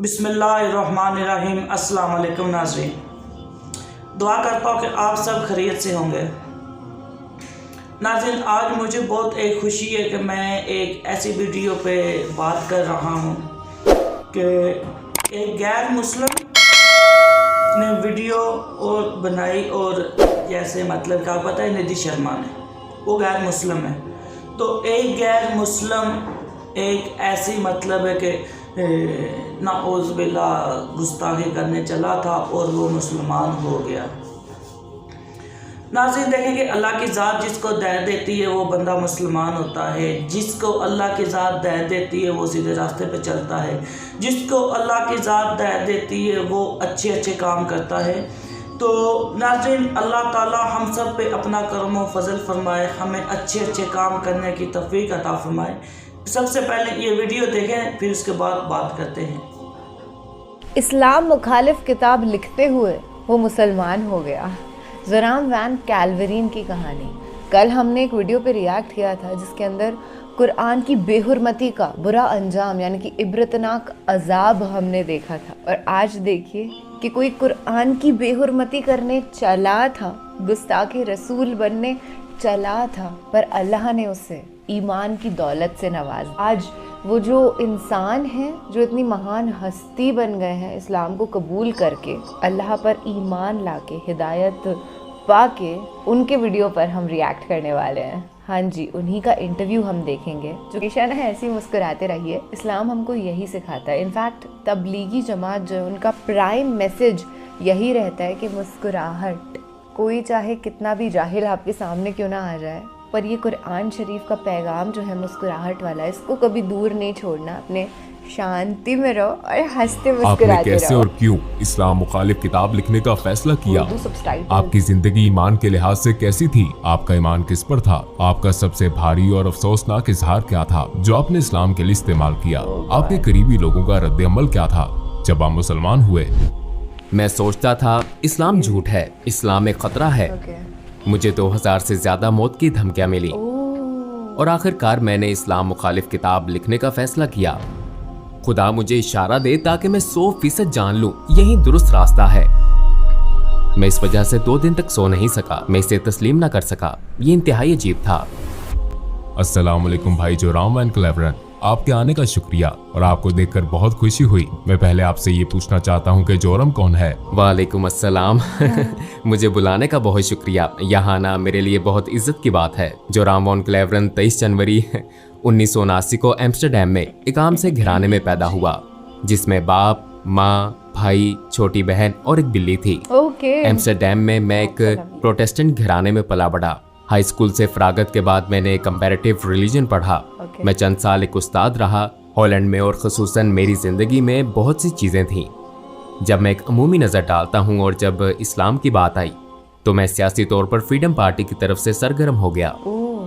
बिस्मिल्लाहिर्रहमानिर्रहीम। अस्सलाम वालेकुम नाज़रीन, दुआ करता हूँ कि आप सब खैरियत से होंगे। नाज़रीन, आज मुझे बहुत एक खुशी है कि मैं एक ऐसी वीडियो पे बात कर रहा हूँ कि एक गैर मुस्लिम ने वीडियो और बनाई, और जैसे मतलब क्या पता है, निधि शर्मा ने, वो गैर मुस्लिम है। तो एक गैर मुस्लिम एक ऐसी मतलब है कि नाउज़ बिल्लाह गुस्ताखी करने चला था और वो मुसलमान हो गया। नाज़रीन, देखें कि अल्लाह की ज़ात जिसको हिदायत देती है वो बंदा मुसलमान होता है। जिसको अल्लाह की ज़ात हिदायत देती है वो सीधे रास्ते पे चलता है। जिसको अल्लाह की ज़ात हिदायत देती है वो अच्छे अच्छे काम करता है। तो नाज़रीन, अल्लाह ताला हम सब पे अपना करम व फजल फरमाए, हमें अच्छे अच्छे काम करने की तौफीक अता फरमाए। सबसे पहले ये वीडियो देखें, फिर उसके बाद बात करते हैं। इस्लाम मुखालिफ किताब लिखते हुए वो मुसलमान हो गया। जोराम वैन कैल्वरीन की कहानी। कल हमने एक वीडियो पे रिएक्ट किया था जिसके अंदर कुरान की बेहुरमती का बुरा अंजाम यानी कि इब्रतनाक अजाब हमने देखा था। और आज देखिए कि कोई कुरान की बेहुरमती करने चला था, गुस्ताखे रसूल बनने चला था, पर अल्लाह ने उसे ईमान की दौलत से नवाजा। आज वो जो इंसान हैं, जो इतनी महान हस्ती बन गए हैं, इस्लाम को कबूल करके अल्लाह पर ईमान लाके हिदायत पाके, उनके वीडियो पर हम रिएक्ट करने वाले हैं। हाँ जी, उन्हीं का इंटरव्यू हम देखेंगे। जो किशन है, ऐसे ही मुस्कुराते रहिए। इस्लाम हमको यही सिखाता है। इनफैक्ट तबलीगी जमात जो है, उनका प्राइम मैसेज यही रहता है कि मुस्कुराहट। कोई चाहे कितना भी जाहिल आपके सामने क्यों ना आ जाए, पर ये कुरान शरीफ का पैगाम जो है मुस्कुराहट वाला, इसको कभी दूर नहीं छोड़ना। अपने शांति में रहो और हंसते मुस्कुराते रहो। आपने कैसे और क्यों इस्लाम मुखालिफ किताब लिखने का फैसला किया? आपकी जिंदगी ईमान के लिहाज से कैसी थी? आपका ईमान किस पर था? आपका सबसे भारी और अफसोसनाक इजहार क्या था जो आपने इस्लाम के लिए इस्तेमाल किया? आपके करीबी लोगों का रद्द अमल क्या था जब आप मुसलमान हुए? मैं सोचता था इस्लाम झूठ है, इस्लाम एक खतरा है। मुझे 2000 से ज्यादा मौत की धमकियां मिली और आखिरकार मैंने इस्लाम मुखालिफ किताब लिखने का फैसला किया। खुदा मुझे इशारा दे ताकि मैं 100% जान लूं यही दुरुस्त रास्ता है। मैं इस वजह से 2 दिन तक सो नहीं सका। मैं इसे तस्लीम ना कर सका। ये इंतहाई अजीब था। अस्सलाम वालेकुम भाई जोराम वैन कैल्वरीन, आपके आने का शुक्रिया और आपको देखकर बहुत खुशी हुई। मैं पहले आपसे ये पूछना चाहता हूँ कि जोरम कौन है? वालेकुम अस्सलाम। मुझे बुलाने का बहुत शुक्रिया। यहाँ आना मेरे लिए बहुत इज्जत की बात है। जोराम वैन कैल्वरीन 23 जनवरी 1979 को एम्स्टरडैम में एक आम से घराने में पैदा हुआ जिसमें बाप, माँ, भाई, छोटी बहन और एक बिल्ली थी। एम्स्टरडैम में मैं एक प्रोटेस्टेंट घराने में पला बढ़ा। हाई स्कूल से फरागत के बाद मैंने कंपैरेटिव रिलीजन पढ़ा। मैं चंद साल एक उस्ताद रहा हॉलैंड में, और खुसूसन मेरी जिंदगी में बहुत सी चीजें थीं। जब मैं एक अमूमी नजर डालता हूँ और जब इस्लाम की बात आई तो मैं सियासी तौर पर फ्रीडम पार्टी की तरफ से सरगर्म हो गया।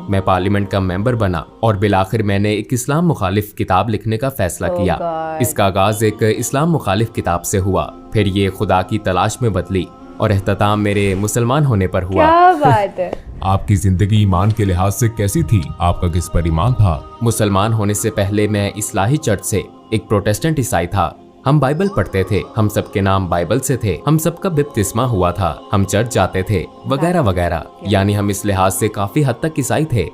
मैं पार्लियामेंट का मेंबर बना और बिलाखिर मैंने एक इस्लाम मुखालिफ किताब लिखने का फैसला किया। इसका आगाज एक इस्लाम मुखालिफ किताब से हुआ, फिर ये खुदा की तलाश में बदली और एहतताम मेरे मुसलमान होने पर हुआ। क्या बात है। आपकी जिंदगी ईमान के लिहाज से कैसी थी? आपका किस पर ईमान था? मुसलमान होने से पहले मैं इस्लाही चर्च से एक प्रोटेस्टेंट ईसाई था। हम बाइबल पढ़ते थे, हम सबके नाम बाइबल से थे, हम सबका बपतिस्मा हुआ था, हम चर्च जाते थे, वगैरह वगैरह। यानी हम इस लिहाज से काफी हद तक ईसाई थे।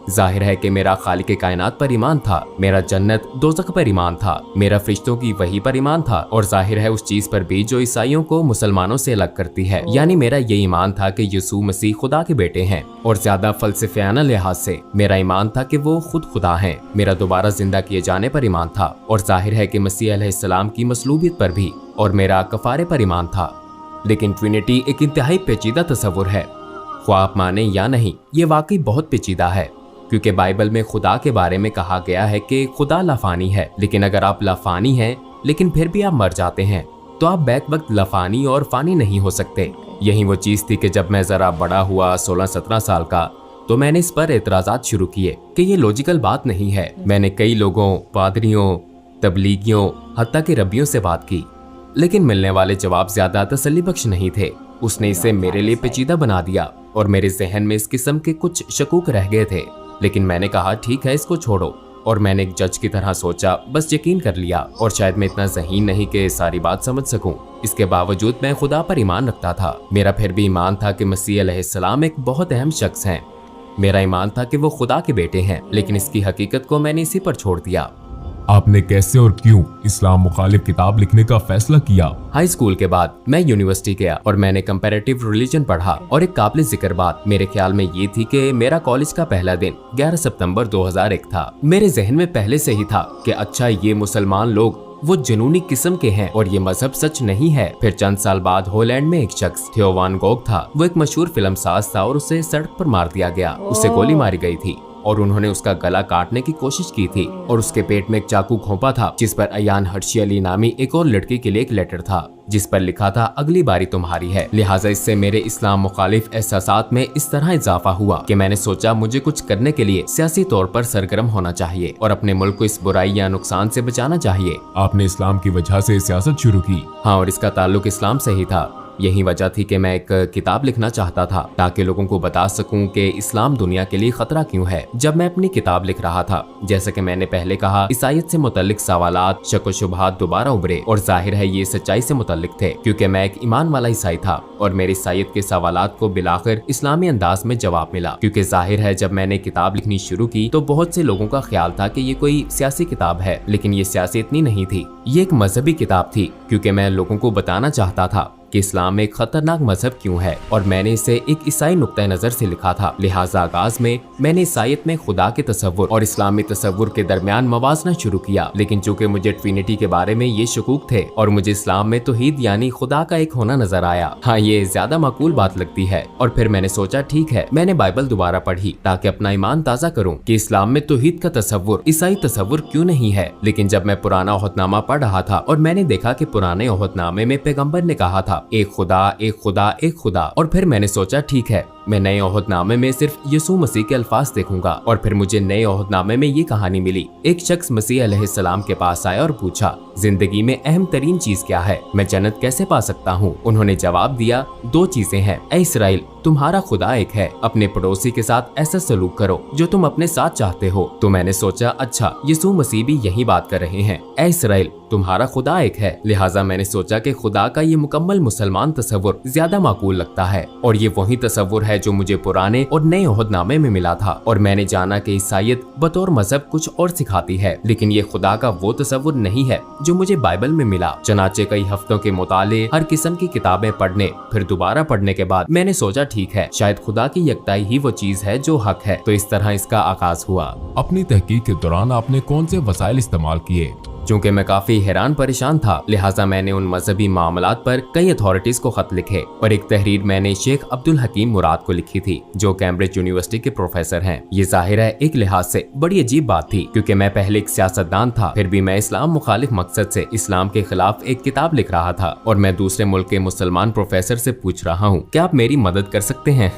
जाहिर है कि मेरा खालिक कायनात पर ईमान था, मेरा जन्नत दोज़ख पर ईमान था, मेरा फरिश्तों की वही पर ईमान था, और जाहिर है उस चीज पर भी जो ईसाइयों को मुसलमानों से अलग करती है। यानी मेरा ये ईमान था कि यीशु मसीह खुदा के बेटे हैं, और ज्यादा फलसफियाना लिहाज से मेरा ईमान था कि वो खुद खुदा हैं। मेरा दोबारा जिंदा किए जाने पर ईमान था, और जाहिर है कि मसीह अलैहिस्सलाम की मसलूबियत पर भी, और मेरा कफारे पर ईमान था। लेकिन ट्रिनिटी एक इंतहाई पेचीदा तस्वुर है, ख्वाह आप माने या नहीं, ये वाकई बहुत पेचीदा है, क्योंकि बाइबल में खुदा के बारे में कहा गया है कि खुदा लाफानी है। लेकिन अगर आप लाफानी हैं लेकिन फिर भी आप मर जाते हैं तो आप बैक वक्त लाफानी और फानी नहीं हो सकते। यही वो चीज़ थी कि जब मैं ज़रा बड़ा हुआ 16-17 साल का, तो मैंने इस पर एतराज़ात शुरू किए कि ये लॉजिकल बात नहीं है। मैंने कई लोगों, पादरियों, तबलीगियों, हत्ता के रब्बियों से बात की, लेकिन मिलने वाले जवाब ज़्यादा तसल्ली बख्श नहीं थे। उसने इसे मेरे लिए पेचीदा बना दिया और मेरे जहन में इस किस्म के कुछ शकूक रह गए थे। लेकिन मैंने कहा ठीक है, इसको छोड़ो, और मैंने एक जज की तरह सोचा, बस यकीन कर लिया। और शायद मैं इतना ज़हीन नहीं कि सारी बात समझ सकूं। इसके बावजूद मैं खुदा पर ईमान रखता था। मेरा फिर भी ईमान था कि मसीह अलैहिस्सलाम एक बहुत अहम शख्स हैं। मेरा ईमान था कि वो खुदा के बेटे हैं, लेकिन इसकी हकीकत को मैंने इसी पर छोड़ दिया। आपने कैसे और क्यों इस्लाम मुखालिफ किताब लिखने का फैसला किया? हाई स्कूल के बाद मैं यूनिवर्सिटी गया और मैंने कंपैरेटिव रिलीजन पढ़ा। और एक काबिल जिक्र बात मेरे ख्याल में ये थी कि मेरा कॉलेज का पहला दिन 11 सितंबर 2001 था। मेरे जहन में पहले से ही था कि अच्छा, ये मुसलमान लोग वो जुनूनी किस्म के हैं और ये मजहब सच नहीं है। फिर चंद साल बाद हॉलैंड में एक शख्स थियो वान गोग था। वो एक मशहूर फिल्म साज था और उसे सड़क पर मार दिया गया। उसे गोली मारी गई थी और उन्होंने उसका गला काटने की कोशिश की थी और उसके पेट में एक चाकू घोंपा था, जिस पर अयान हर्षी अली नामी एक और लड़की के लिए एक लेटर था, जिस पर लिखा था अगली बारी तुम्हारी है। लिहाजा इससे मेरे इस्लाम मुखालिफ एहसासात में इस तरह इजाफा हुआ कि मैंने सोचा मुझे कुछ करने के लिए सियासी तौर पर सरगर्म होना चाहिए और अपने मुल्क को इस बुराई या नुकसान से बचाना चाहिए। आपने इस्लाम की वजह से सियासत शुरू की? हाँ, और इसका ताल्लुक इस्लाम से ही था। यही वजह थी कि मैं एक किताब लिखना चाहता था ताकि लोगों को बता सकूं कि इस्लाम दुनिया के लिए खतरा क्यों है। जब मैं अपनी किताब लिख रहा था, जैसा कि मैंने पहले कहा, ईसाईयत से मुतल्लिक सवालात, शक व शुबहात दोबारा उभरे और जाहिर है ये सच्चाई से मुतल्लिक थे, क्योंकि मैं एक ईमान वाला ईसाई था और मेरी ईसाईयत के सवालात को बिलाखिर इस्लामी अंदाज में जवाब मिला। क्योंकि जाहिर है जब मैंने किताब लिखनी शुरू की तो बहुत से लोगों का ख्याल था कि ये कोई सियासी किताब है, लेकिन ये सियासी इतनी नहीं थी। ये एक मजहबी किताब थी, क्योंकि मैं लोगों को बताना चाहता था कि इस्लाम एक खतरनाक मजहब क्यों है और मैंने इसे एक ईसाई नुक्ता नजर से लिखा था। लिहाजा आगाज में मैंने ईसाईयत में खुदा के तसव्वुर और इस्लामी तसव्वुर के दरमियान मवाजना शुरू किया, लेकिन चूंकि मुझे ट्रिनिटी के बारे में ये शकूक थे और मुझे इस्लाम में तौहीद यानी खुदा का एक होना नजर आया, हाँ ये ज्यादा माकूल बात लगती है। और फिर मैंने सोचा ठीक है, मैंने बाइबल दोबारा पढ़ी ताकि अपना ईमान ताजा करूँ कि इस्लाम में तौहीद का तसव्वुर ईसाई तसव्वुर क्यों नहीं है। लेकिन जब मैं पुराना ओहदनामा पढ़ रहा था और मैंने देखा कि पुराने ओहदनामे में पैगम्बर ने कहा था एक खुदा एक खुदा एक खुदा, और फिर मैंने सोचा ठीक है, मैं नए ओहदनामे में सिर्फ यीशु मसीह के अल्फाज देखूंगा। और फिर मुझे नए ओहदनामे में ये कहानी मिली। एक शख्स मसीह अलैहिस्सलाम के पास आया और पूछा, जिंदगी में अहम तरीन चीज क्या है, मैं जन्नत कैसे पा सकता हूँ? उन्होंने जवाब दिया, दो चीजें हैं, ऐ इस्राएल, तुम्हारा खुदा एक है, अपने पड़ोसी के साथ ऐसा सलूक करो जो तुम अपने साथ चाहते हो। तो मैंने सोचा अच्छा, यीशु मसीह भी यही बात कर रहे हैं, ऐ इस्राएल, तुम्हारा खुदा एक है। लिहाजा मैंने सोचा कि खुदा का ये मुकम्मल मुसलमान तसव्वुर ज्यादा माकूल लगता है और ये वही तसव्वुर है जो मुझे पुराने और नए ओहदनामे में मिला था। और मैंने जाना कि ईसाईयत बतौर मजहब कुछ और सिखाती है, लेकिन ये खुदा का वो तसव्वुर नहीं है जो मुझे बाइबल में मिला। चनाचे कई हफ्तों के मुताले, हर किस्म की किताबें पढ़ने, फिर दोबारा पढ़ने के बाद मैंने सोचा ठीक है, शायद खुदा की यकताई ही वो चीज है जो हक है। तो इस तरह इसका आगाज हुआ। अपनी तहकीक के दौरान आपने कौन से वसाइल इस्तेमाल किए? चूंकि मैं काफी हैरान परेशान था, लिहाजा मैंने उन मजहबी मामलात पर कई अथॉरिटीज को खत लिखे और एक तहरीर मैंने शेख अब्दुल हकीम मुराद को लिखी थी, जो कैम्ब्रिज यूनिवर्सिटी के प्रोफेसर हैं। ये जाहिर है एक लिहाज से बड़ी अजीब बात थी, क्योंकि मैं पहले एक सियासतदान था, फिर भी मैं इस्लाम मुखालिफ मकसद से इस्लाम के खिलाफ एक किताब लिख रहा था और मैं दूसरे मुल्क के मुसलमान प्रोफेसर से पूछ रहा हूँ क्या आप मेरी मदद कर सकते हैं?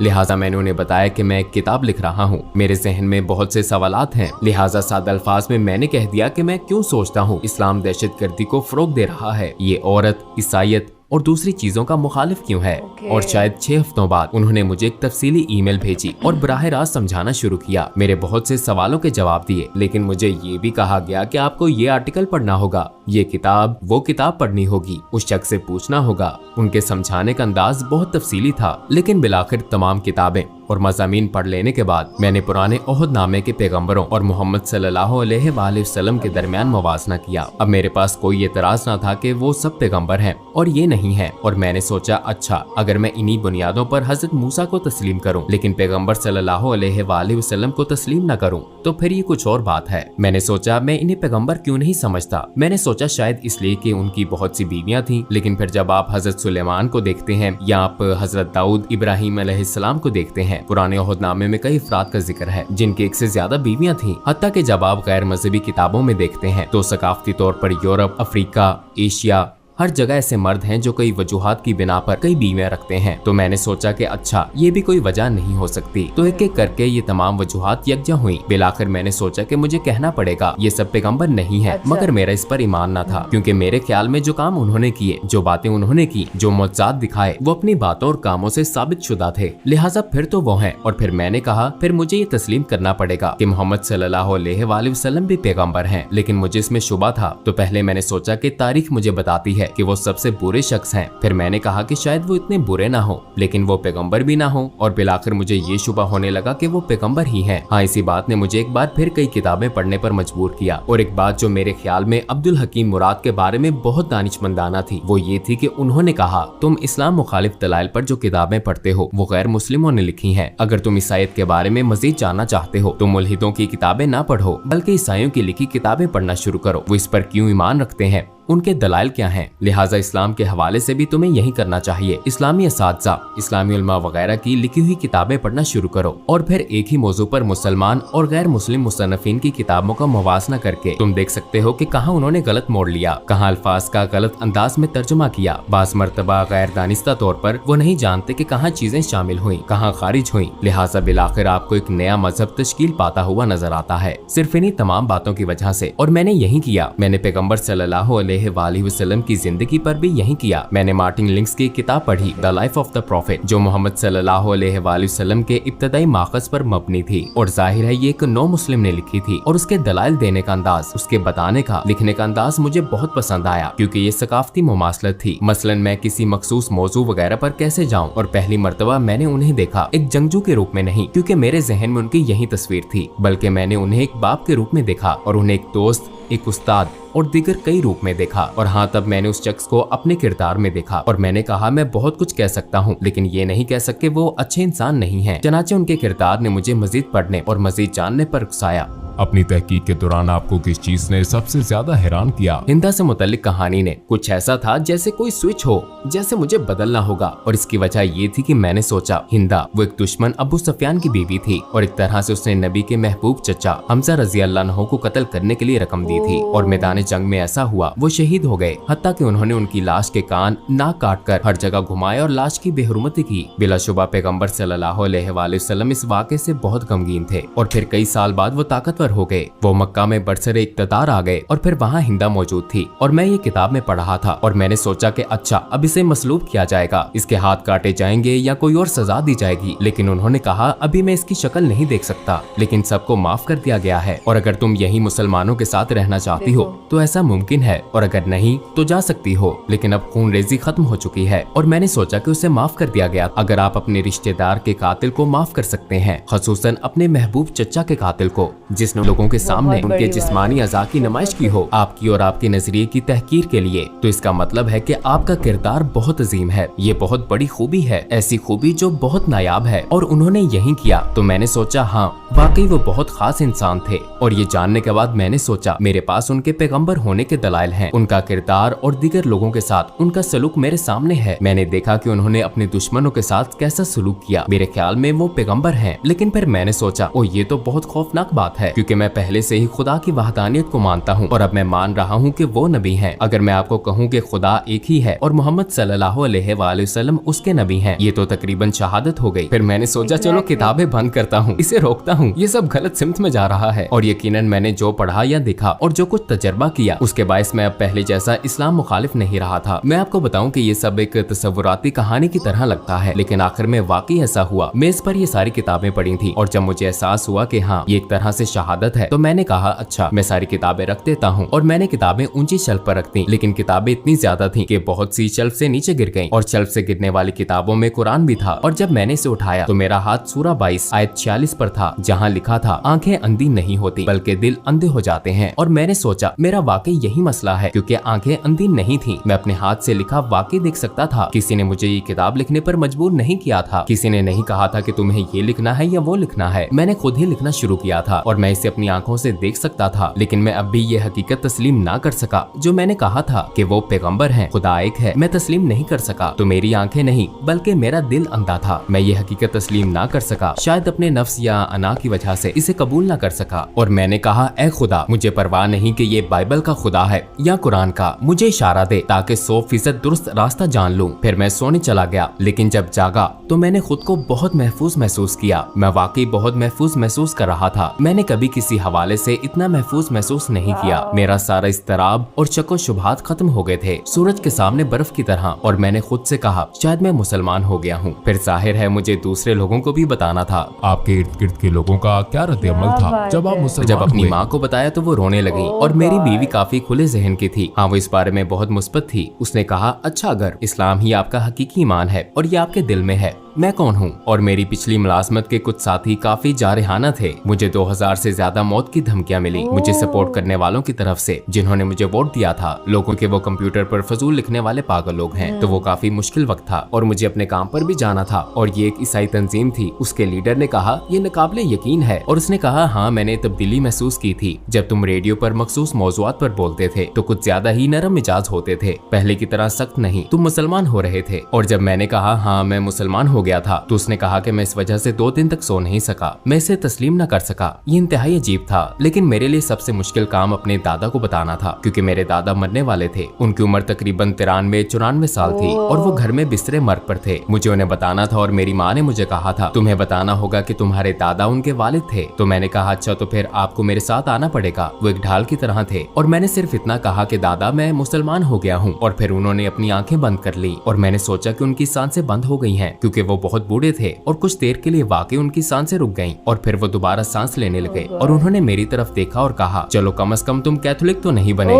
लिहाजा मैंने उन्हें बताया कि मैं एक किताब लिख रहा हूँ, मेरे जहन में बहुत से सवालात हैं। लिहाजा सादा अल्फाज में मैंने कह दिया कि मैं क्यों सोचता हूँ इस्लाम दहशतगर्दी को फरोग दे रहा है, ये औरत, ईसाईयत और दूसरी चीजों का मुखालिफ क्यों है। और शायद 6 हफ्तों बाद उन्होंने मुझे एक तफसीली ईमेल भेजी और बराह रास्त समझाना शुरू किया। मेरे बहुत से सवालों के जवाब दिए, लेकिन मुझे ये भी कहा गया कि आपको ये आर्टिकल पढ़ना होगा, ये किताब वो किताब पढ़नी होगी, उस शख्स से पूछना होगा। उनके समझाने का अंदाज बहुत तफसीली था, लेकिन बिलाखिर तमाम किताबें और मज़ामीन पढ़ लेने के बाद मैंने पुराने ओहदनामे के पैगंबरों और मोहम्मद सल्लल्लाहु अलैहि वसल्लम के दरमियान मवाजना किया। अब मेरे पास कोई एतराज ना था कि वो सब पैगंबर हैं और ये नहीं है, और मैंने सोचा अच्छा, अगर मैं इन्हीं बुनियादों पर हजरत मूसा को तस्लीम करूं लेकिन पैगंबर सल्लल्लाहु अलैहि वसल्लम को तस्लीम न करूं तो फिर ये कुछ और बात है। मैंने सोचा मैं इन्हें पैगंबर क्यों नहीं समझता। मैंने सोचा शायद इसलिए कि उनकी बहुत सी बीवियां थीं, लेकिन फिर जब आप हजरत सुलेमान को देखते हैं या आप हजरत दाऊद इब्राहिम अलैहिस्सलाम को देखते हैं, पुराने ओहदनामे में कई अफराद का जिक्र है जिनकी 1 से ज्यादा बीवियां थीं। हत्ता कि जब आप गैर मजहबी किताबों में देखते हैं तो सकाफती तौर पर यूरोप, अफ्रीका, एशिया, हर जगह ऐसे मर्द हैं जो कई वजूहात की बिना पर कई बीवियां रखते हैं। तो मैंने सोचा कि अच्छा ये भी कोई वजह नहीं हो सकती। तो एक एक करके ये तमाम वजूहात यकजा हुई। बिलाखिर मैंने सोचा कि मुझे कहना पड़ेगा ये सब पैगंबर नहीं है। मगर मेरा इस पर ईमान न था, क्योंकि मेरे ख्याल में जो काम उन्होंने किए, जो बातें उन्होंने की, जो मौजज़ात दिखाए, वो अपनी बातों और कामों से साबित शुदा थे। लिहाजा फिर तो वो हैं। और फिर मैंने कहा फिर मुझे ये तस्लीम करना पड़ेगा कि मोहम्मद सल्लल्लाहु अलैहि वसल्लम भी पैगंबर हैं। लेकिन मुझे इसमें शुबा था। तो पहले मैंने सोचा कि तारीख मुझे बताती है कि वो सबसे बुरे शख्स हैं। फिर मैंने कहा कि शायद वो इतने बुरे ना हो, लेकिन वो पैगंबर भी ना हो। और बिलाखिर मुझे ये शुबा होने लगा कि वो पैगंबर ही हैं। हाँ, इसी बात ने मुझे एक बार फिर कई किताबें पढ़ने पर मजबूर किया। और एक बात जो मेरे ख्याल में अब्दुल हकीम मुराद के बारे में बहुत दानिशमंदाना थी, वो ये थी कि उन्होंने कहा तुम इस्लाम मुखालिफ दलाइल पर जो किताबें पढ़ते हो वो गैर मुस्लिमों ने लिखी हैं। अगर तुम ईसाईयत के बारे में मजीद जानना चाहते हो तो मुल्हिदों की किताबें ना पढ़ो, बल्कि ईसाइयों की लिखी किताबें पढ़ना शुरू करो। वो इस पर क्यों ईमान रखते हैं, उनके दलाइल क्या हैं। लिहाजा इस्लाम के हवाले से भी तुम्हें यही करना चाहिए। इस्लामी असातिज़ा, इस्लामी उलमा वगैरह की लिखी हुई किताबें पढ़ना शुरू करो। और फिर एक ही मौजू पर मुसलमान और गैर मुस्लिम मुसन्निफीन की किताबों का मुवाजना करके तुम देख सकते हो कि कहाँ उन्होंने गलत मोड़ लिया, कहाँ अल्फाज का गलत अंदाज में तर्जुमा किया। बाज़ मर्तबा गैर दानिस्ता तौर पर वो नहीं जानते कि कहाँ चीजें शामिल हुई, कहाँ खारिज हुई। लिहाजा बिलाखिर आपको एक नया मजहब तश्कील पाता हुआ नजर आता है, सिर्फ इन्हीं तमाम बातों की वजह से। और मैंने यही किया। मैंने पैगंबर सल्लल्लाहु अलैहि वसल्लम की जिंदगी पर भी यही किया। मैंने मार्टिन लिंक्स की किताब पढ़ी, the life of the profit, जो मोहम्मद सल्लल्लाहु अलैहि वसल्लम के इब्तदाई माखज़ पर मबनी थी। और जाहिर है ये एक नो मुस्लिम ने लिखी थी। और उसके दलाइल देने का अंदाज, उसके बताने का, लिखने का अंदाज मुझे बहुत पसंद आया, क्योंकि ये सकाफती मुमासलत थी। मसलन मैं किसी मखसूस मौजू वगैरह पर कैसे जाऊं, और पहली मर्तबा मैंने उन्हें देखा एक जंगजू के रूप में नहीं, क्योंकि मेरे जहन में उनकी यही तस्वीर थी, बल्कि मैंने उन्हें एक बाप के रूप में देखा, और उन्हें एक दोस्त, एक उस्ताद और दीगर कई रूप में देखा। और हाँ, तब मैंने उस शख्स को अपने किरदार में देखा। और मैंने कहा मैं बहुत कुछ कह सकता हूँ, लेकिन ये नहीं कह सकते वो अच्छे इंसान नहीं हैं। चनाचे उनके किरदार ने मुझे मजीद पढ़ने और मजीद जानने पर उकसाया। अपनी तहकीक के दौरान आपको किस चीज ने सबसे ज्यादा हैरान किया? हिंदा से मुतल्लिक कहानी ने कुछ ऐसा था जैसे कोई स्विच हो, जैसे मुझे बदलना होगा। और इसकी वजह ये थी कि मैंने सोचा हिंदा वो एक दुश्मन अबू सुफियान की बीवी थी, और एक तरह से उसने नबी के महबूब चचा हमजा रजी अल्लाह अन्हु को कत्ल करने के लिए रकम दी थी। और मैदान जंग में ऐसा हुआ वो शहीद हो गए, हत्ता कि उन्होंने उनकी लाश के कान नाक काट कर हर जगह घुमाए और लाश की बेहुरमती की। बिलाशुबा पैगंबर सल्लल्लाहु अलैहि वसल्लम इस वाक़े से बहुत गमगीन थे। और फिर कई साल बाद वो ताकतवर हो गए, वो मक्का में बरसरे इक़्तिदार आ गए, और फिर वहाँ हिंदा मौजूद थी। और मैं ये किताब में पढ़ रहा था, और मैंने सोचा कि अच्छा अब इसे मसलूब किया जाएगा, इसके हाथ काटे जाएंगे या कोई और सजा दी जाएगी। लेकिन उन्होंने कहा अभी मैं इसकी शक्ल नहीं देख सकता, लेकिन सबको माफ कर दिया गया है। और अगर तुम यही मुसलमानों के साथ रहना चाहती हो तो ऐसा मुमकिन है, और अगर नहीं तो जा सकती हो। लेकिन अब खून रेजी खत्म हो चुकी है। और मैंने सोचा कि उसे माफ कर दिया गया। अगर आप अपने रिश्तेदार के कातिल को माफ कर सकते हैं, खसूसन अपने महबूब चचा के कातिल को, जिसने लोगों के सामने उनके जिस्मानी अज़ा की नुमाइश की हो आपकी और आपके नजरिए की तहकीर के लिए, तो इसका मतलब है कि आपका किरदार बहुत अजीम है। ये बहुत बड़ी खूबी है, ऐसी खूबी जो बहुत नायाब है, और उन्होंने यही किया। तो मैंने सोचा हाँ वाकई वो बहुत खास इंसान थे। और ये जानने के बाद मैंने सोचा मेरे पास उनके पैगंबर होने के दलाइल हैं। उनका किरदार और दीगर लोगों के साथ उनका सलूक मेरे सामने है। मैंने देखा कि उन्होंने अपने दुश्मनों के साथ कैसा सलूक किया। मेरे ख्याल में वो पैगंबर हैं। लेकिन फिर मैंने सोचा ओ ये तो बहुत खौफनाक बात है, क्योंकि मैं पहले से ही खुदा की वहदानियत को मानता हूँ, और अब मैं मान रहा हूँ कि वो नबी हैं। अगर मैं आपको कहूँ कि खुदा एक ही है और मोहम्मद सल्लल्लाहु अलैहि वसल्लम उसके नबी हैं, ये तो तकरीबन शहादत हो गई। फिर मैंने सोचा चलो किताबें बंद करता हूँ, इसे रोकता हूँ, ये सब गलत सिमत में जा रहा है। और यकीनन मैंने जो पढ़ा या देखा और जो कुछ तजर्बा किया, उसके बायस मैं अब पहले जैसा इस्लाम मुखालिफ नहीं रहा था। मैं आपको बताऊं कि ये सब एक तसव्वुराती कहानी की तरह लगता है, लेकिन आखिर में वाकई ऐसा हुआ। मेज पर ये सारी किताबें पढ़ी थी, और जब मुझे एहसास हुआ कि हाँ ये एक तरह से शहादत है, तो मैंने कहा अच्छा मैं सारी किताबें रख देता हूँ। और मैंने किताबें ऊंची शेल्फ पर रख दी, लेकिन किताबें इतनी ज्यादा थी कि बहुत सी शेल्फ से नीचे गिर गईं, और शेल्फ से गिरने वाली किताबों में कुरान भी था। और जब मैंने इसे उठाया तो मेरा हाथ सूरा 22 आयत 46 पर था, जहाँ लिखा था आंखें अंधी नहीं होती बल्कि दिल अंधे हो जाते हैं। और मैंने सोचा मेरा वाकई यही मसला है, क्योंकि आंखें अंधी नहीं थी। मैं अपने हाथ से लिखा वाकई देख सकता था। किसी ने मुझे ये किताब लिखने पर मजबूर नहीं किया था। किसी ने नहीं कहा था कि तुम्हें ये लिखना है या वो लिखना है। मैंने खुद ही लिखना शुरू किया था, और मैं इसे अपनी आंखों से देख सकता था, लेकिन मैं अब भी ये हकीकत तस्लीम ना कर सका। जो मैंने कहा था कि वो पैगंबर हैं, खुदा एक है, मैं तस्लीम नहीं कर सका। तो मेरी आंखें नहीं बल्कि मेरा दिल अंधा था। मैं ये हकीकत तस्लीम ना कर सका, शायद अपने नफ्स या अना की वजह से इसे कबूल ना कर सका। और मैंने कहा, ऐ खुदा, मुझे परवाह नहीं कि ये बाइबल का खुदा है या कुरान का, मुझे इशारा दे ताकि 100% दुरुस्त रास्ता जान लूं। फिर मैं सोने चला गया, लेकिन जब जागा तो मैंने खुद को बहुत महफूज महसूस किया। मैं वाकई बहुत महफूज महसूस कर रहा था। मैंने कभी किसी हवाले से इतना महफूज महसूस नहीं किया। मेरा सारा इस्तराब और शक व शुबहात खत्म हो गए थे, सूरज के सामने बर्फ की तरह। और मैंने खुद से कहा, शायद मैं मुसलमान हो गया हूँ। फिर जाहिर है मुझे दूसरे लोगों को भी बताना था। आपके इर्द गिर्द के लोगों का क्या रद्द-ए-अमल था जब आप मुसलमान जब अपनी हुए? माँ को बताया तो वो रोने लगी। और मेरी बीवी काफी खुले जहन की थी। हाँ, वो इस बारे में बहुत मुस्बत थी। उसने कहा, अच्छा, अगर इस्लाम ही आपका हकीकी ईमान है और ये आपके दिल में है, मैं कौन हूँ? और मेरी पिछली मुलाजमत के कुछ साथी काफी जारहाना थे। मुझे 2000 से ज्यादा मौत की धमकियां मिली मुझे सपोर्ट करने वालों की तरफ से, जिन्होंने मुझे वोट दिया था। लोगों के वो कंप्यूटर पर फजूल लिखने वाले पागल लोग हैं। तो वो काफी मुश्किल वक्त था और मुझे अपने काम पर भी जाना था। और ये एक ईसाई तंजीम थी। उसके लीडर ने कहा, ये नाकाबिले यकीन है। और उसने कहा, हाँ, मैंने तब्दीली महसूस की थी। जब तुम रेडियो पर मखसूस मौजुआत पर बोलते थे तो कुछ ज्यादा ही नरम मिजाज होते थे, पहले की तरह सख्त नहीं। तुम मुसलमान हो रहे थे। और जब मैंने कहा, हाँ, मैं मुसलमान हो गया था, तो उसने कहा कि मैं इस वजह से 2 दिन तक सो नहीं सका। मैं इसे तस्लीम न कर सका। ये इंतहाई अजीब था। लेकिन मेरे लिए सबसे मुश्किल काम अपने दादा को बताना था, क्योंकि मेरे दादा मरने वाले थे। उनकी उम्र तकरीबन 93-94 साल थी और वो घर में बिस्तरे मर्ग पर थे। मुझे उन्हें बताना था और मेरी माँ ने मुझे कहा था, तुम्हें बताना होगा कि तुम्हारे दादा उनके वालिद थे। तो मैंने कहा, अच्छा, तो फिर आपको मेरे साथ आना पड़ेगा। वो एक ढाल की तरह थे। और मैंने सिर्फ इतना कहा कि दादा, मैं मुसलमान हो गया हूँ। और फिर उन्होंने अपनी आंखें बंद कर ली और मैंने सोचा कि उनकी सांसें बंद हो गई हैं, क्योंकि वो बहुत बूढ़े थे। और कुछ देर के लिए वाकई उनकी सांसें रुक गईं और फिर वो दोबारा सांस लेने लगे। और उन्होंने मेरी तरफ देखा और कहा, चलो, कम से कम तुम कैथोलिक तो नहीं बने।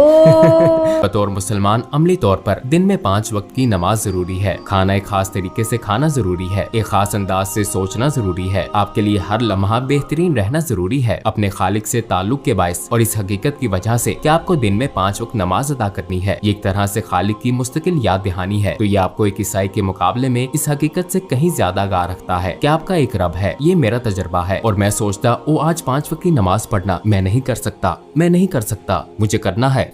बतौर मुसलमान अमली तौर पर दिन में 5 वक्त की नमाज जरूरी है। खाना एक खास तरीके से खाना जरूरी है। एक खास अंदाज से सोचना जरूरी है। आपके लिए हर लम्हा बेहतरीन रहना जरूरी है, अपने खालिक से ताल्लुक के बायस और इस हकीकत की वजह से कि आपको दिन में 5 वक्त नमाज अदा करनी है। ये एक तरह से खालिक की मुस्तकिल याद दहानी है। तो ये आपको एक ईसाई के मुकाबले में इस हकीकत से कहीं ज्यादा आगाह रखता है कि आपका एक रब है। ये मेरा तजर्बा है। और मैं सोचता, ओ, आज 5 वक्त की नमाज पढ़ना मैं नहीं कर सकता, मैं नहीं कर सकता, मुझे करना है।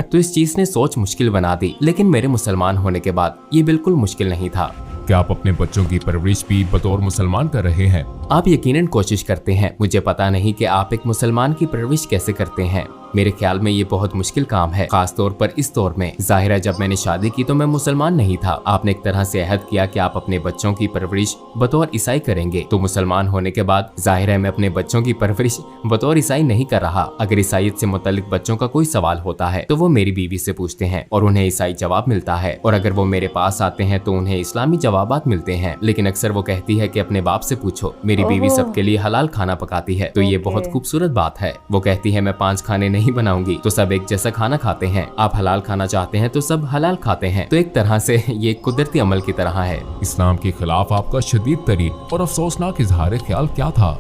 तो इस चीज ने सोच मुश्किल बना दी। लेकिन मेरे मुसलमान होने के बाद ये बिल्कुल मुश्किल नहीं था। क्या आप अपने बच्चों की परवरिश भी बतौर मुसलमान कर रहे हैं? आप यकीनन कोशिश करते हैं। मुझे पता नहीं कि आप एक मुसलमान की परवरिश कैसे करते हैं। मेरे ख्याल में ये बहुत मुश्किल काम है, खास तौर पर इस दौर में। जाहिर है, जब मैंने शादी की तो मैं मुसलमान नहीं था। आपने एक तरह से अहद किया कि आप अपने बच्चों की परवरिश बतौर ईसाई करेंगे। तो मुसलमान होने के बाद जाहिर है मैं अपने बच्चों की परवरिश बतौर ईसाई नहीं कर रहा। अगर ईसाईयत से मुतल्लिक बच्चों का कोई सवाल होता है तो वो मेरी बीवी से पूछते हैं और उन्हें ईसाई जवाब मिलता है। और अगर वो मेरे पास आते हैं तो उन्हें इस्लामी जवाबात मिलते हैं। लेकिन अक्सर वो कहती है कि अपने बाप से पूछो। मेरी बीवी सबके लिए हलाल खाना पकाती है, तो ये बहुत खूबसूरत बात है। वो कहती है, मैं 5 खाने नहीं बनाऊंगी तो सब एक जैसा खाना खाते हैं। आप हलाल खाना चाहते हैं तो सब हलाल खाते हैं। तो एक तरह से ये कुदरती अमल की तरह है। इस्लाम के खिलाफ आपका शदीद तरीन और अफसोसनाक इजहार ख्याल क्या था?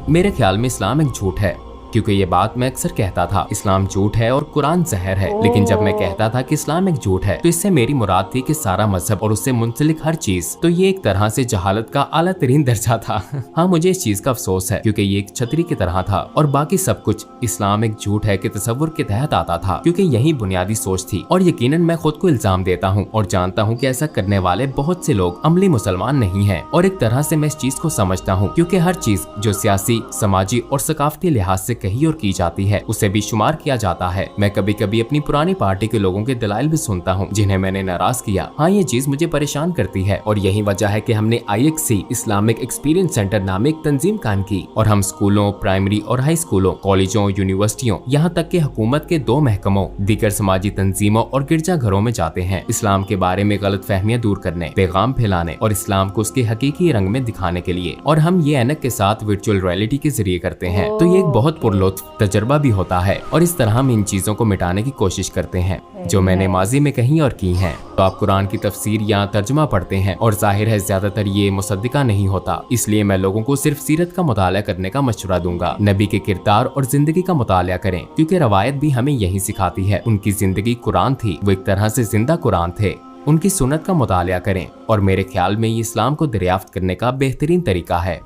मेरे ख्याल में इस्लाम एक झूठ है, क्योंकि ये बात मैं अक्सर कहता था, इस्लाम झूठ है और कुरान जहर है। लेकिन जब मैं कहता था कि इस्लाम एक झूठ है तो इससे मेरी मुराद थी कि सारा मजहब और उससे मुंसलिक हर चीज। तो ये एक तरह से जहालत का आला तरीन दर्जा था। हाँ, मुझे इस चीज का अफसोस है, क्योंकि ये एक छतरी की तरह था और बाकी सब कुछ इस्लाम एक झूठ है कि तसव्वुर के तहत आता था, क्योंकि यही बुनियादी सोच थी। और यकीनन मैं खुद को इल्जाम देता हूँ और जानता हूँ कि ऐसा करने वाले बहुत से लोग अमली मुसलमान नहीं है। और एक तरह से मैं इस चीज को समझता हूँ, क्योंकि हर चीज जो सियासी, समाजी और सकाफती लिहाज से कही और की जाती है उसे भी शुमार किया जाता है। मैं कभी कभी अपनी पुरानी पार्टी के लोगों के दलाइल भी सुनता हूँ जिन्हें मैंने नाराज किया। हाँ, ये चीज मुझे परेशान करती है और यही वजह है कि हमने IXC इस्लामिक एक्सपीरियंस सेंटर नामे एक तंजीम कायम की और हम स्कूलों, प्राइमरी और हाई स्कूलों, कॉलेजों, यूनिवर्सिटियों, यहाँ तक कि हुकूमत के 2 महकमों, दीगर समाजी तंजीमों और गिरजा घरों में जाते हैं इस्लाम के बारे में गलत फहमियां दूर करने, पैगाम फैलाने और इस्लाम को उसके हकीकी रंग में दिखाने के लिए। और हम ये ऐनक के साथ वर्चुअल रियलिटी के जरिए करते हैं। तो ये एक बहुत पुरलुत्फ तजर्बा भी होता है और इस तरह हम इन चीजों को मिटाने की कोशिश करते हैं जो मैंने माजी में कही और की हैं। तो आप कुरान की तफसीर या तर्जुमा पढ़ते हैं और जाहिर है ज्यादातर ये मुसद्दिका नहीं होता, इसलिए मैं लोगों को सिर्फ सीरत का मुताला करने का मशवरा दूंगा। नबी के किरदार और जिंदगी का मुताला करें, क्योंकि रवायत भी हमें यही सिखाती है। उनकी जिंदगी कुरान थी, वो एक तरह से जिंदा कुरान थे। उनकी सुन्नत का मुताला करें और मेरे ख्याल में ये इस्लाम को दरियाफ्त करने का बेहतरीन तरीका है।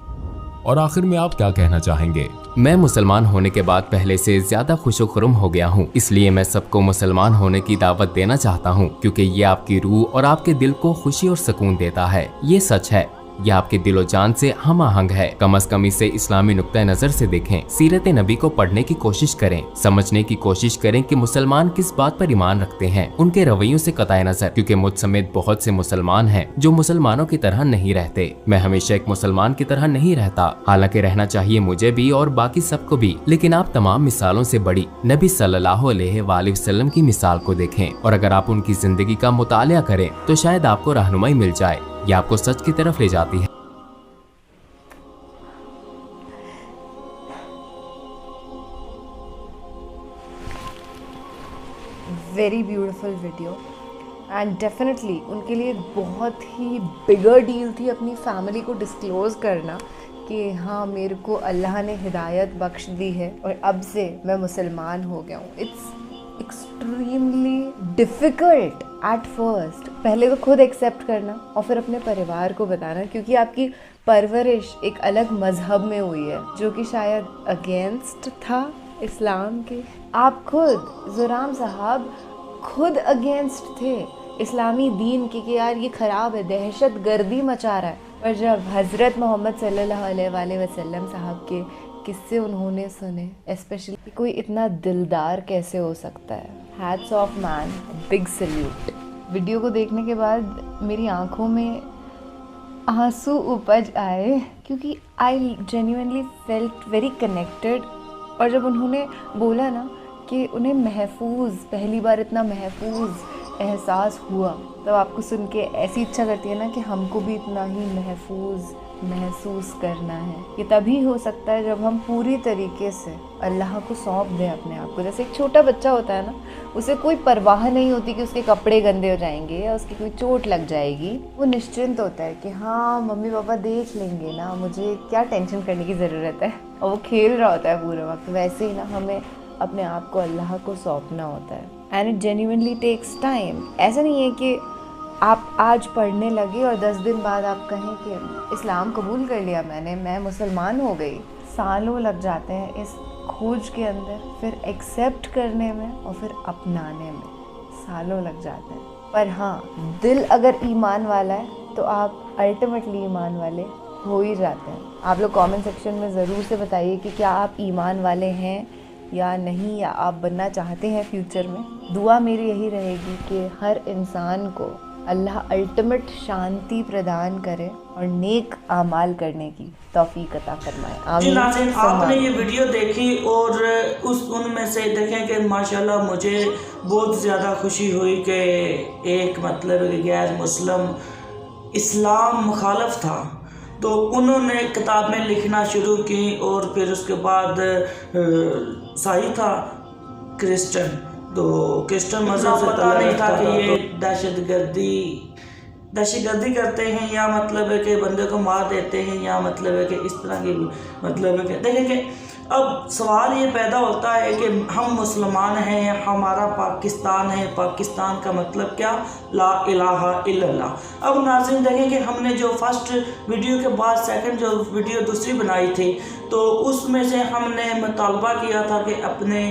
और आखिर में आप क्या कहना चाहेंगे? मैं मुसलमान होने के बाद पहले से ज्यादा खुशो-खुर्म हो गया हूँ, इसलिए मैं सबको मुसलमान होने की दावत देना चाहता हूँ, क्योंकि ये आपकी रूह और आपके दिल को खुशी और सुकून देता है। ये सच है, ये आपके दिलो जान से हम आहंग है। कम अज कम इसे इस्लामी नुक्ता नजर से देखें, सीरत नबी को पढ़ने की कोशिश करें, समझने की कोशिश करें कि मुसलमान किस बात पर ईमान रखते हैं, उनके रवैयों से कताए नजर, क्योंकि मुझ समेत बहुत से मुसलमान हैं जो मुसलमानों की तरह नहीं रहते। मैं हमेशा एक मुसलमान की तरह नहीं रहता, हालांकि रहना चाहिए मुझे भी और बाकी सबको भी, लेकिन आप तमाम मिसालों से बड़ी नबी सल्लल्लाहु अलैहि वसल्लम की मिसाल को देखें, और अगर आप उनकी जिंदगी का मुतालिया करें तो शायद आपको रहनुमाई मिल जाए, ये आपको सच की तरफ ले जाती है। Very beautiful video and definitely उनके लिए बहुत ही बिगर डील थी अपनी फैमिली को डिस्क्लोज़ करना कि हाँ मेरे को अल्लाह ने हिदायत बख्श दी है और अब से मैं मुसलमान हो गया हूँ। It's extremely difficult at first, पहले तो खुद एक्सेप्ट करना और फिर अपने परिवार को बताना, क्योंकि आपकी परवरिश एक अलग मज़हब में हुई है जो कि शायद अगेंस्ट था इस्लाम के। आप खुद ज़ुराम साहब खुद अगेंस्ट थे इस्लामी दीन के कि यार ये ख़राब है, दहशत गर्दी मचा रहा है। पर जब हज़रत मोहम्मद सल्लल्लाहु अलैहि वसल्लम साहब के किस्से उन्होंने सुने, स्पेशली कोई इतना दिलदार कैसे हो सकता है, hats off man, big salute. Video को देखने के बाद मेरी आंखों में आंसू उपज आए, क्योंकि I genuinely felt very connected. और जब उन्होंने बोला ना कि उन्हें महफूज, पहली बार इतना महफूज एहसास हुआ, तब आपको सुन के ऐसी इच्छा करती है ना कि हमको भी इतना ही महफूज महसूस करना है। ये तभी हो सकता है जब हम पूरी तरीके से अल्लाह को सौंप दें अपने आप को। जैसे एक छोटा बच्चा होता है ना, उसे कोई परवाह नहीं होती कि उसके कपड़े गंदे हो जाएंगे या उसकी कोई चोट लग जाएगी। वो निश्चिंत होता है कि हाँ मम्मी पापा देख लेंगे ना, मुझे क्या टेंशन करने की ज़रूरत है, और वो खेल रहा होता है पूरे वक्त। वैसे ही ना हमें अपने आप को अल्लाह को सौंपना होता है, and it genuinely takes time. ऐसा नहीं है कि आप आज पढ़ने लगे और 10 दिन बाद आप कहें कि इस्लाम कबूल कर लिया मैंने, मैं मुसलमान हो गई। सालों लग जाते हैं इस खोज के अंदर, फिर एक्सेप्ट करने में और फिर अपनाने में सालों लग जाते हैं। पर हाँ, दिल अगर ईमान वाला है तो आप अल्टीमेटली ईमान वाले हो ही जाते हैं। आप लोग कमेंट सेक्शन में ज़रूर से बताइए कि क्या आप ईमान वाले हैं या नहीं, या आप बनना चाहते हैं फ्यूचर में। दुआ मेरी यही रहेगी कि हर इंसान को अल्लाह अल्टीमेट शांति प्रदान करे और नेक आमाल करने की तौफीक अता फरमाए। आमीन। नाज़रीन, आपने ये वीडियो देखी और उनमें से देखें कि माशाल्लाह मुझे बहुत ज़्यादा खुशी हुई कि एक मतलब गैर मुस्लिम इस्लाम मुखालफ था, तो उन्होंने किताब में लिखना शुरू की, और फिर उसके बाद साई था क्रिश्चियन, तो क्रिश्चियन मज़हब से पता नहीं था कि ये दहशतगर्दी करते हैं, या मतलब है कि बंदे को मार देते हैं, या मतलब है कि इस तरह की मतलब है कि देखें कि अब सवाल ये पैदा होता है कि हम मुसलमान हैं, हमारा पाकिस्तान है, पाकिस्तान का मतलब क्या, ला इलाहा इल्लल्लाह। अब नाज़रीन देखें कि हमने जो फर्स्ट वीडियो के बाद सेकंड जो वीडियो दूसरी बनाई थी, तो उसमें से हमने मुतालबा किया था कि अपने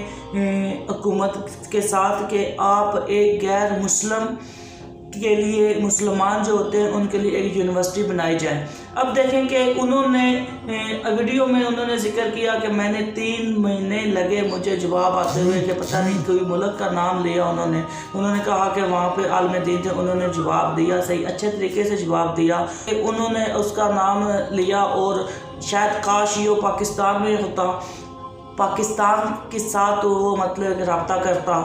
हुकूमत के साथ कि आप एक गैर मुस्लिम के लिए, मुसलमान जो होते हैं उनके लिए एक यूनिवर्सिटी बनाई जाए। अब देखें कि उन्होंने वीडियो में उन्होंने जिक्र किया कि मैंने 3 महीने लगे मुझे जवाब आते हुए कि पता नहीं कोई मुल्क का नाम लिया उन्होंने कहा कि वहाँ पे आलम दीन थे, उन्होंने जवाब दिया, सही अच्छे तरीके से जवाब दिया कि उन्होंने उसका नाम लिया, और शायद काश ये पाकिस्तान में होता, पाकिस्तान के साथ वो मतलब रब्ता करता।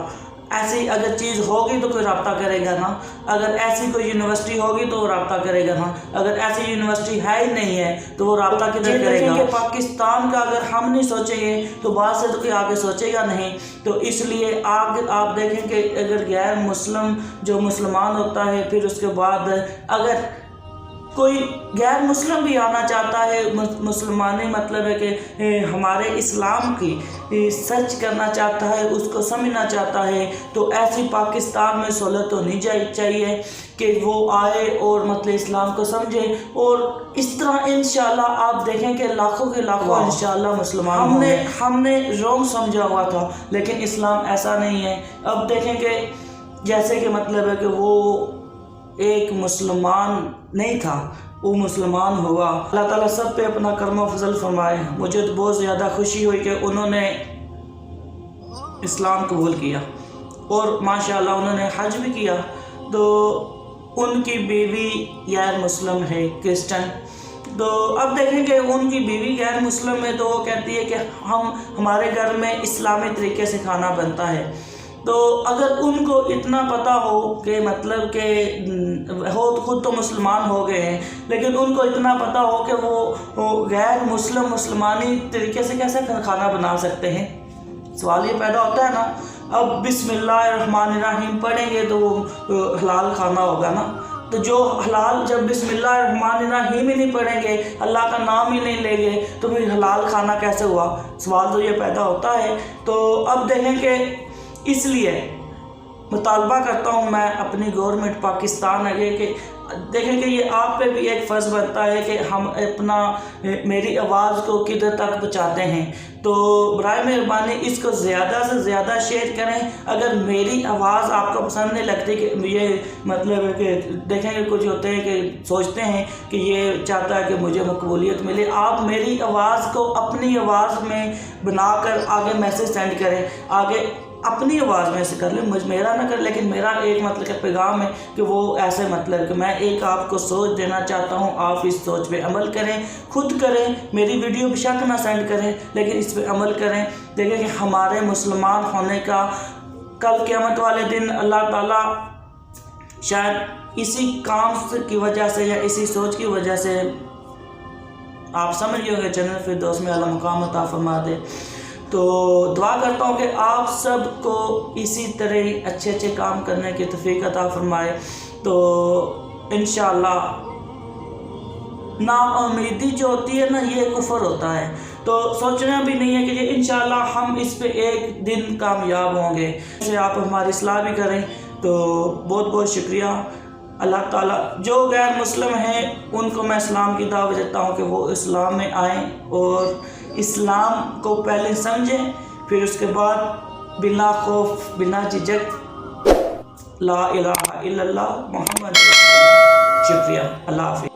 ऐसी अगर चीज़ होगी तो कोई रब्ता करेगा ना, अगर ऐसी कोई यूनिवर्सिटी होगी तो वो रब्ता करेगा ना, अगर ऐसी यूनिवर्सिटी है ही नहीं है तो वो रब्ता किधर करेगा। कि पाकिस्तान का अगर हम नहीं सोचेंगे तो बाद से तो कोई आगे सोचेगा नहीं। तो इसलिए आप देखें कि अगर गैर मुस्लिम जो मुसलमान होता है, फिर उसके बाद अगर کوئی غیر مسلم بھی آنا چاہتا ہے، مسلمانی مطلب ہے کہ ہمارے اسلام کی سرچ کرنا چاہتا ہے، اس کو سمجھنا چاہتا ہے، تو ایسی پاکستان میں سہولت ہونی چاہیے کہ وہ آئے اور مطلب اسلام کو سمجھے، اور اس طرح انشاءاللہ آپ دیکھیں کہ لاکھوں کے لاکھوں انشاءاللہ مسلمان ہم نے رونگ سمجھا ہوا تھا، لیکن اسلام ایسا نہیں ہے۔ اب دیکھیں کہ جیسے کہ مطلب ہے کہ وہ ایک مسلمان نہیں تھا، وہ مسلمان ہوا۔ اللہ تعالیٰ سب پہ اپنا کرم و فضل فرمائے۔ مجھے تو بہت زیادہ خوشی ہوئی کہ انہوں نے اسلام قبول کیا، اور ماشاءاللہ انہوں نے حج بھی کیا۔ تو ان کی بیوی غیر مسلم ہے، کرسچن۔ تو اب دیکھیں کہ ان کی بیوی غیر مسلم ہے، تو وہ کہتی ہے کہ ہمارے گھر میں اسلامی طریقے سے کھانا بنتا ہے۔ تو اگر ان کو اتنا پتہ ہو کہ مطلب کہ خود تو مسلمان ہو گئے ہیں، لیکن ان کو اتنا پتہ ہو کہ وہ غیر مسلمانی طریقے سے کیسے کھانا بنا سکتے ہیں، سوال یہ پیدا ہوتا ہے نا۔ اب بسم اللہ الرحمن الرحیم پڑھیں گے تو وہ حلال کھانا ہوگا نا، تو جو حلال جب بسم اللہ الرحمن الرحیم ہی نہیں پڑھیں گے، اللہ کا نام ہی نہیں لیں گے، تو پھر حلال کھانا کیسے ہوا؟ سوال تو یہ پیدا ہوتا ہے۔ تو اب دیکھیں کہ اس لیے مطالبہ کرتا ہوں میں اپنی گورنمنٹ پاکستان ہے کہ دیکھیں کہ یہ آپ پہ بھی ایک فرض بنتا ہے کہ ہم میری آواز کو کدھر تک پہنچاتے ہیں۔ تو برائے مہربانی اس کو زیادہ سے زیادہ شیئر کریں۔ اگر میری آواز آپ کو پسند نہیں لگتی، کہ یہ مطلب ہے کہ دیکھیں کہ کچھ ہوتے ہیں کہ سوچتے ہیں کہ یہ چاہتا ہے کہ مجھے مقبولیت ملے، آپ میری آواز کو اپنی آواز میں بنا کر آگے میسیج سینڈ کریں، آگے اپنی آواز میں سے کر لیں، میرا نہ کر، لیکن میرا ایک مطلب کہ پیغام ہے کہ وہ ایسے مطلب کہ میں ایک آپ کو سوچ دینا چاہتا ہوں، آپ اس سوچ پہ عمل کریں، خود کریں، میری ویڈیو بے شک نہ سینڈ کریں، لیکن اس پہ عمل کریں۔ دیکھیں کہ ہمارے مسلمان ہونے کا کل قیامت والے دن اللہ تعالیٰ شاید اسی کام کی وجہ سے یا اسی سوچ کی وجہ سے آپ سمجھ گئے کہ جنت فردوس میں اعلیٰ مقام عطا فرما دے۔ تو دعا کرتا ہوں کہ آپ سب کو اسی طرح اچھے اچھے کام کرنے کی توفیق عطا فرمائے۔ تو انشاءاللہ نا امیدی جو ہوتی ہے نا، یہ کفر ہوتا ہے، تو سوچنا بھی نہیں ہے کہ یہ انشاءاللہ ہم اس پہ ایک دن کامیاب ہوں گے۔ اسے آپ ہماری اصلاح بھی کریں۔ تو بہت بہت شکریہ۔ اللہ تعالیٰ جو غیر مسلم ہیں ان کو میں اسلام کی دعوت دیتا ہوں کہ وہ اسلام میں آئیں اور اسلام کو پہلے سمجھیں، پھر اس کے بعد بلا خوف بلا جھجک لا الہ الا اللہ محمد رسول اللہ۔ شکریہ، اللہ حافظ۔